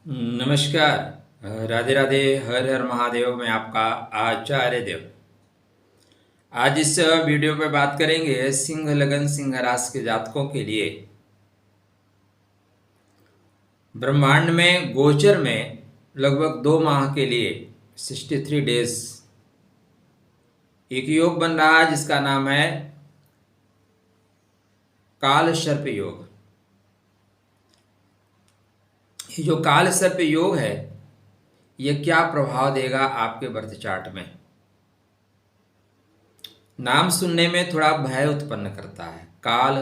नमस्कार। राधे राधे, हर हर महादेव। मैं आपका आचार्य देव। आज इस वीडियो पे बात करेंगे सिंह लगन सिंह राशि के जातकों के लिए ब्रह्मांड में गोचर में लगभग 2 माह के लिए 63 डेज एक योग बन रहा है जिसका नाम है काल सर्प योग। ये जो काल सर्प योग है यह क्या प्रभाव देगा आपके बर्थ चार्ट में। नाम सुनने में थोड़ा भय उत्पन्न करता है। काल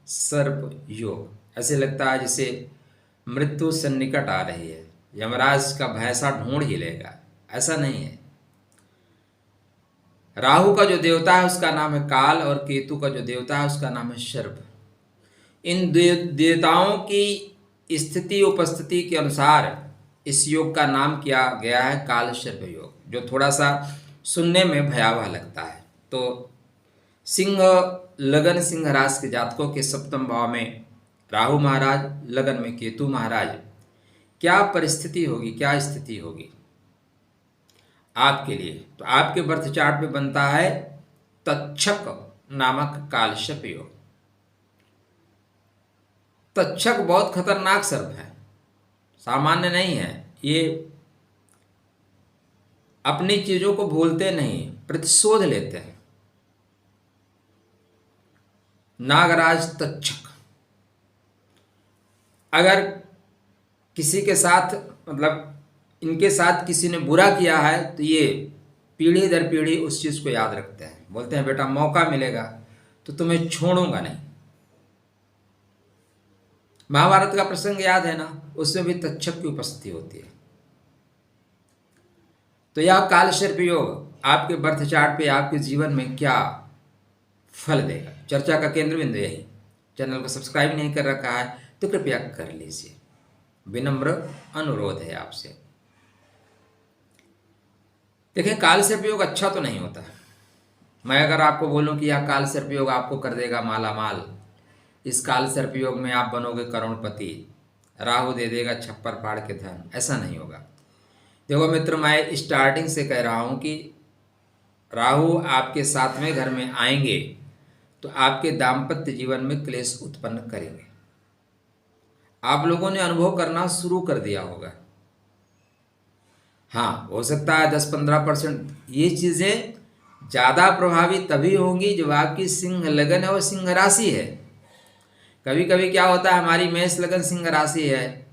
सर्प योग, ऐसे लगता है जैसे मृत्यु सन्निकट आ रही है, यमराज का भय सा ढूंढ ही लेगा। ऐसा नहीं है। राहु का जो देवता है उसका नाम है काल और केतु का जो देवता है उसका नाम है सर्प। इन देवताओं की स्थिति उपस्थिति के अनुसार इस योग का नाम किया गया है काल सर्प योग, जो थोड़ा सा सुनने में भयावह लगता है। तो सिंह लगन सिंह राशि के जातकों के सप्तम भाव में राहु महाराज, लगन में केतु महाराज, क्या परिस्थिति होगी, क्या स्थिति होगी आपके लिए। तो आपके बर्थ चार्ट पे बनता है तक्षक नामक काल सर्प योग। तक्षक बहुत खतरनाक सर्प है, सामान्य नहीं है। ये अपनी चीजों को भूलते नहीं, प्रतिशोध लेते हैं। नागराज तक्षक, अगर किसी के साथ इनके साथ किसी ने बुरा किया है तो ये पीढ़ी दर पीढ़ी उस चीज को याद रखते हैं। बोलते हैं बेटा मौका मिलेगा तो तुम्हें छोड़ूंगा नहीं। महाभारत का प्रसंग याद है ना, उसमें भी तक्षक की उपस्थिति होती है। तो यह काल सर्प योग आपके बर्थ चार्ट पे आपके जीवन में क्या फल देगा, चर्चा का केंद्र बिंदु यही। चैनल को सब्सक्राइब नहीं कर रखा है तो कृपया कर लीजिए, विनम्र अनुरोध है आपसे। देखिए, काल सर्प योग अच्छा तो नहीं होता। मैं अगर आपको बोलूं कि यह काल सर्प योग आपको कर देगा माला माल, इस काल सर्प योग में आप बनोगे करोड़पति, राहु दे देगा छप्पर फाड़ के धन, ऐसा नहीं होगा। देखो मित्र, मैं स्टार्टिंग से कह रहा हूं कि राहु आपके 7वें घर में आएंगे तो आपके दाम्पत्य जीवन में क्लेश उत्पन्न करेंगे। आप लोगों ने अनुभव करना शुरू कर दिया होगा। हाँ, हो सकता है 10-15% ये चीजें ज्यादा प्रभावी तभी होंगी जब आपकी सिंह लगन है और सिंह राशि है। कभी कभी क्या होता है, हमारी मेष लगन सिंह राशि है,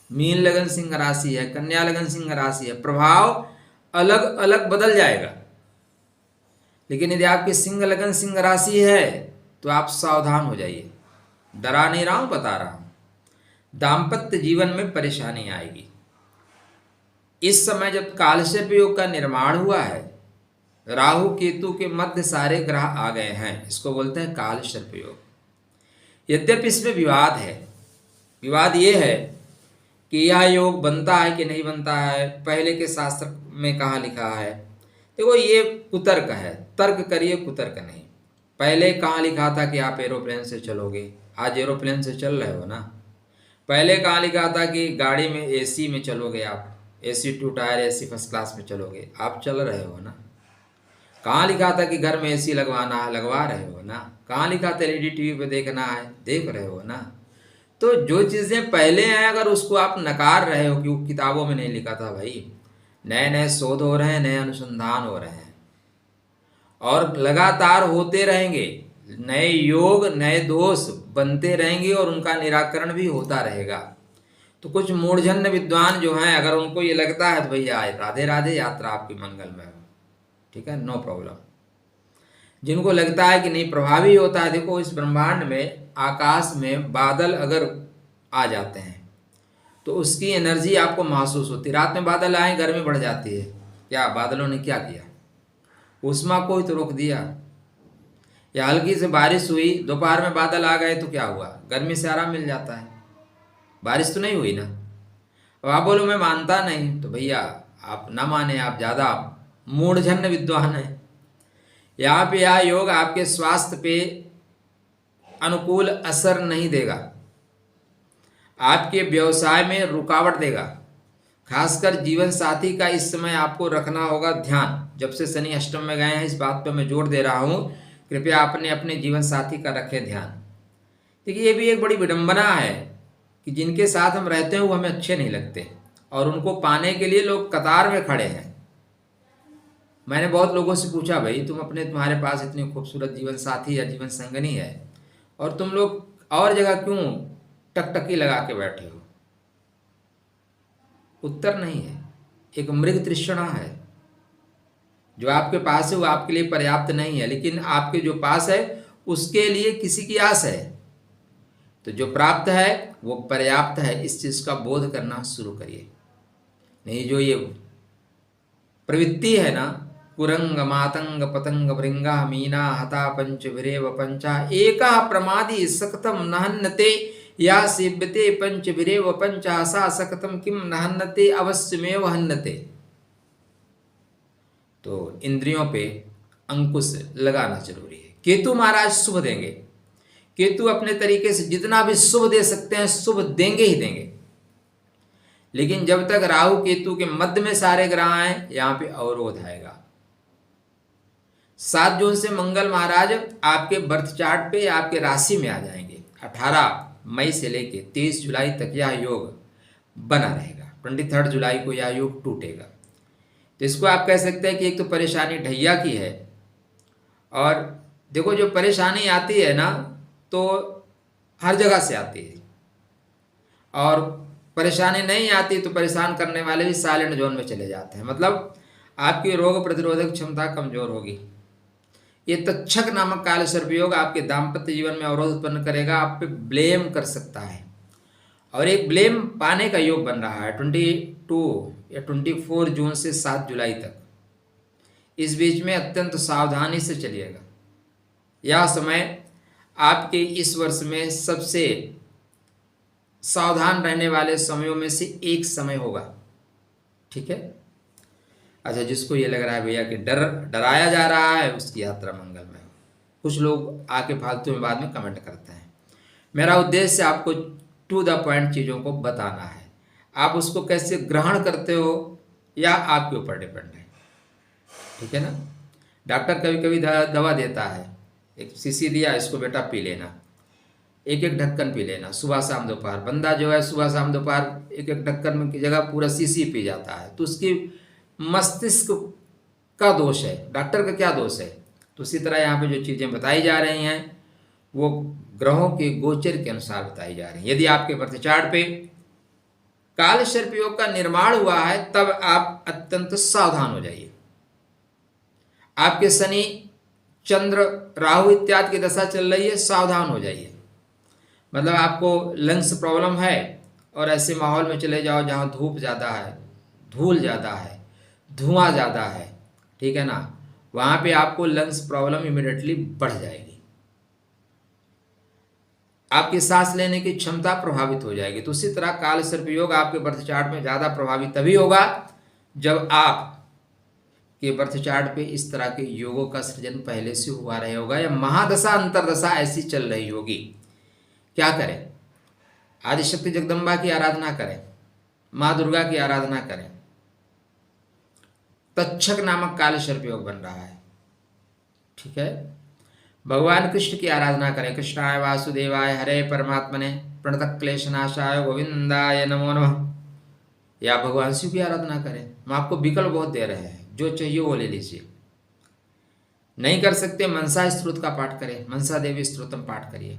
मीन लगन सिंह राशि है, कन्या लगन सिंह राशि है, प्रभाव अलग अलग बदल जाएगा। लेकिन यदि आपकी सिंह लगन सिंह राशि है तो आप सावधान हो जाइए। डरा नहीं रहा हूं, बता रहा हूं। दाम्पत्य जीवन में परेशानी आएगी। इस समय जब काल सर्प योग का निर्माण हुआ है, राहु केतु के मध्य सारे ग्रह आ गए हैं, इसको बोलते हैं काल सर्प योग। यद्यपि इसमें विवाद है। विवाद ये है कि यह योग बनता है कि नहीं बनता है, पहले के शास्त्र में कहाँ लिखा है। देखो, ये कुतर्क है, तर्क करिए, कुतर्क नहीं। पहले कहाँ लिखा था कि आप एरोप्लेन से चलोगे, आज एरोप्लेन से चल रहे हो ना। पहले कहाँ लिखा था कि गाड़ी में एसी में चलोगे, आप AC 2 tier AC first class में चलोगे, आप चल रहे हो ना। कहाँ लिखा था कि घर में एसी लगवाना है, लगवा रहे हो ना। कहाँ लिखा था एलईडी टीवी पे देखना है, देख रहे हो ना। तो जो चीज़ें पहले हैं अगर उसको आप नकार रहे हो कि वो किताबों में नहीं लिखा था, भाई नए नए शोध हो रहे हैं, नए अनुसंधान हो रहे हैं और लगातार होते रहेंगे। नए योग नए दोष बनते रहेंगे और उनका निराकरण भी होता रहेगा। तो कुछ मूढ़जन्य विद्वान जो हैं, अगर उनको ये लगता है तो भैया राधे राधे, यात्रा आपकी मंगलमय हो, ठीक है, नो प्रॉब्लम। जिनको लगता है कि नहीं प्रभावी होता है, देखो इस ब्रह्मांड में आकाश में बादल अगर आ जाते हैं तो उसकी एनर्जी आपको महसूस होती है। रात में बादल आए, गर्मी बढ़ जाती है। क्या बादलों ने क्या किया, उष्मा को ही तो रोक दिया। या हल्की से बारिश हुई, दोपहर में बादल आ गए तो क्या हुआ, गर्मी से आराम मिल जाता है, बारिश तो नहीं हुई ना। अब आप बोलो मैं मानता नहीं, तो भैया आप ना माने, आप ज़्यादा मूढ़जन्य विद्वान हैं। यहाँ पे यह योग आपके स्वास्थ्य पे अनुकूल असर नहीं देगा, आपके व्यवसाय में रुकावट देगा। खासकर जीवन साथी का इस समय आपको रखना होगा ध्यान। जब से शनि अष्टम में गए हैं, इस बात पर मैं जोर दे रहा हूँ, कृपया आपने अपने जीवन साथी का रखें ध्यान। देखिए, ये भी एक बड़ी विडंबना है कि जिनके साथ हम रहते हैं वो हमें अच्छे नहीं लगते और उनको पाने के लिए लोग कतार में खड़े हैं। मैंने बहुत लोगों से पूछा, भाई तुम्हारे पास इतनी खूबसूरत जीवन साथी या जीवन संगनी है और तुम लोग और जगह क्यों टकटकी लगा के बैठे हो? उत्तर नहीं है। एक मृग तृष्णा है। जो आपके पास है वो आपके लिए पर्याप्त नहीं है, लेकिन आपके जो पास है उसके लिए किसी की आस है। तो जो प्राप्त है वो पर्याप्त है, इस चीज का बोध करना शुरू करिए। नहीं, जो ये प्रवृत्ति है ना, कुरंग मातंग पतंग भृंगा मीना हता पंच भिरेव पंचा एका प्रमादी सकतम नहन्नते या सेव्यते पंच भिरेव पंचा सा सकतम किम नहन्नते अवश्यमेव हन्नते। तो इंद्रियों पे अंकुश लगाना जरूरी है। केतु महाराज शुभ देंगे। केतु अपने तरीके से जितना भी शुभ दे सकते हैं शुभ देंगे ही देंगे, लेकिन जब तक राहु केतु के मध्य में सारे ग्रह हैं, यहां पे अवरोध आएगा। 7 जून से मंगल महाराज आपके बर्थ चार्ट पे आपके राशि में आ जाएंगे। 18 मई से लेके 23 जुलाई तक यह योग बना रहेगा। 23 जुलाई को यह योग टूटेगा। तो इसको आप कह सकते हैं कि एक तो परेशानी ढैया की है, और देखो जो परेशानी आती है ना तो हर जगह से आती है, और परेशानी नहीं आती तो परेशान करने वाले भी साइलेंट जोन में चले जाते हैं। मतलब आपकी रोग प्रतिरोधक क्षमता कमजोर होगी। ये तक्षक नामक काल सर्प योग आपके दाम्पत्य जीवन में अवरोध उत्पन्न करेगा, आप पे ब्लेम कर सकता है, और एक ब्लेम पाने का योग बन रहा है 22 या 24 जून से 7 जुलाई तक। इस बीच में अत्यंत सावधानी से चलिएगा। यह समय आपके इस वर्ष में सबसे सावधान रहने वाले समयों में से एक समय होगा। ठीक है। अच्छा, जिसको ये लग रहा है भैया कि डराया जा रहा है, उसकी यात्रा मंगलमय हो। कुछ लोग आके फालतू में बाद में कमेंट करते हैं। मेरा उद्देश्य आपको टू द पॉइंट चीज़ों को बताना है। आप उसको कैसे ग्रहण करते हो या आपके ऊपर डिपेंड है। ठीक है ना। डॉक्टर कभी कभी दवा देता है, एक शीशी दिया, इसको बेटा पी लेना, एक एक ढक्कन पी लेना सुबह शाम दोपहर। बंदा जो है सुबह शाम दोपहर एक एक ढक्कन की जगह पूरा शीशी पी जाता है, तो उसकी मस्तिष्क का दोष है, डॉक्टर का क्या दोष है। तो उसी तरह यहाँ पे जो चीज़ें बताई जा रही हैं वो ग्रहों के गोचर के अनुसार बताई जा रही हैं। यदि आपके बर्थ चार्ट पे काल सर्प योग का निर्माण हुआ है तब आप अत्यंत सावधान हो जाइए। आपके शनि चंद्र राहु इत्यादि की दशा चल रही है, सावधान हो जाइए। मतलब आपको लंग्स प्रॉब्लम है और ऐसे माहौल में चले जाओ जहाँ धूप ज़्यादा है, धूल ज़्यादा है, धुआं ज़्यादा है, ठीक है ना, वहाँ पे आपको लंग्स प्रॉब्लम इमिडिएटली बढ़ जाएगी। आपकी सांस लेने की क्षमता प्रभावित हो जाएगी। तो उसी तरह काल सर्प योग आपके बर्थ चार्ट में ज़्यादा प्रभावित तभी होगा जब आप के बर्थ चार्ट पे इस तरह के योगों का सृजन पहले से हुआ रहा होगा या महादशा अंतरदशा ऐसी चल रही होगी। क्या करें? आदिशक्ति जगदम्बा की आराधना करें, माँ दुर्गा की आराधना करें। तक्षक नामक काल सर्प योग बन रहा है। ठीक है। भगवान कृष्ण की आराधना करें। कृष्णाय वासुदेवाय हरे परमात्मने प्रणत क्लेशनाशाय गोविंदाय नमो नमः। या भगवान शिव की आराधना करें। हम आपको विकल्प बहुत दे रहे हैं, जो चाहिए वो ले लीजिए। नहीं कर सकते मनसा स्त्रोत का पाठ करें, मनसा देवी स्त्रोतम पाठ करिए।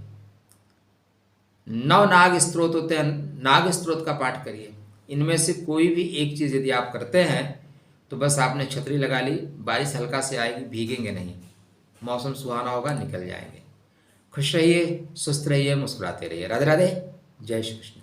9 नाग स्त्रोत होते हैं, नाग स्त्रोत का पाठ करिए। इनमें से कोई भी एक चीज़ यदि आप करते हैं तो बस आपने छतरी लगा ली, बारिश हल्का से आएगी, भीगेंगे नहीं, मौसम सुहाना होगा, निकल जाएंगे। खुश रहिए, स्वस्थ रहिए, मुस्कुराते रहिए। राधे राधे, जय श्री कृष्ण।